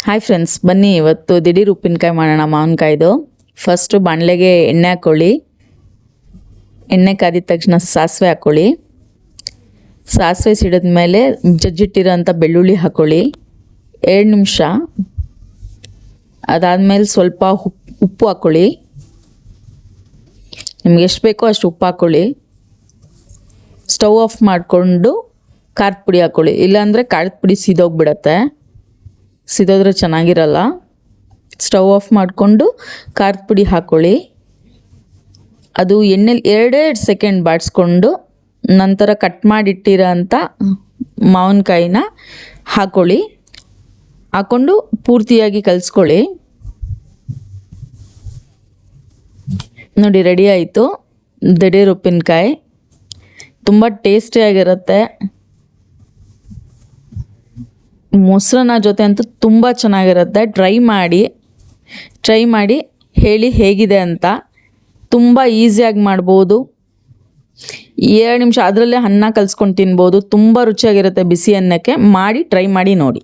Hi friends, ಬನ್ನಿ ಇವತ್ತು ದಿಢೀರ್ ಉಪ್ಪಿನಕಾಯಿ ಮಾಡೋಣ. ಮಾವಿನಕಾಯ್ದು ಫಸ್ಟು ಬಾಣಲೆಗೆ ಎಣ್ಣೆ ಹಾಕ್ಕೊಳ್ಳಿ. ಎಣ್ಣೆ ಕಾದಿದ ತಕ್ಷಣ ಸಾಸಿವೆ ಹಾಕ್ಕೊಳ್ಳಿ. ಸಾಸಿವೆ ಸಿಡಿದ ಮೇಲೆ ಜಜ್ಜಿಟ್ಟಿರೋಂಥ ಬೆಳ್ಳುಳ್ಳಿ ಹಾಕ್ಕೊಳ್ಳಿ. 2 ನಿಮಿಷ ಅದಾದಮೇಲೆ ಸ್ವಲ್ಪ ಉಪ್ಪು ಹಾಕ್ಕೊಳ್ಳಿ. ನಿಮ್ಗೆ ಎಷ್ಟು ಬೇಕೋ ಅಷ್ಟು ಉಪ್ಪು ಹಾಕ್ಕೊಳ್ಳಿ. ಸ್ಟವ್ ಆಫ್ ಮಾಡಿಕೊಂಡು ಖಾರದ ಪುಡಿ ಹಾಕ್ಕೊಳ್ಳಿ. ಇಲ್ಲಾಂದರೆ ಖಾರದ ಪುಡಿ ಸಿದೋಗ್ಬಿಡತ್ತೆ, ಸಿದೋದ್ರೆ ಚೆನ್ನಾಗಿರಲ್ಲ. ಸ್ಟವ್ ಆಫ್ ಮಾಡಿಕೊಂಡು ಖಾರದ ಪುಡಿ ಹಾಕ್ಕೊಳ್ಳಿ. ಅದು ಎಣ್ಣೆಲಿ 2 ಸೆಕೆಂಡ್ ಬಾಡಿಸ್ಕೊಂಡು ನಂತರ ಕಟ್ ಮಾಡಿಟ್ಟಿರೋ ಅಂಥ ಮಾವಿನಕಾಯಿನ ಹಾಕ್ಕೊಳ್ಳಿ. ಹಾಕ್ಕೊಂಡು ಪೂರ್ತಿಯಾಗಿ ಕಲಿಸ್ಕೊಳ್ಳಿ. ನೋಡಿ, ರೆಡಿ ಆಯಿತು ದಿಢೀರ್ ಉಪ್ಪಿನಕಾಯಿ. ತುಂಬ ಟೇಸ್ಟಿಯಾಗಿರುತ್ತೆ. ಮೊಸರನ್ನ ಜೊತೆ ಅಂತೂ ತುಂಬ ಚೆನ್ನಾಗಿರುತ್ತೆ. ಟ್ರೈ ಮಾಡಿ ಹೇಳಿ ಹೇಗಿದೆ ಅಂತ. ತುಂಬ ಈಸಿಯಾಗಿ ಮಾಡ್ಬೋದು. 2 ನಿಮಿಷ ಅದರಲ್ಲೇ ಅನ್ನ ಕಲಿಸ್ಕೊಂಡು ತಿನ್ಬೋದು. ತುಂಬ ರುಚಿಯಾಗಿರುತ್ತೆ. ಬಿಸಿ ಅನ್ನಕ್ಕೆ ಟ್ರೈ ಮಾಡಿ ನೋಡಿ.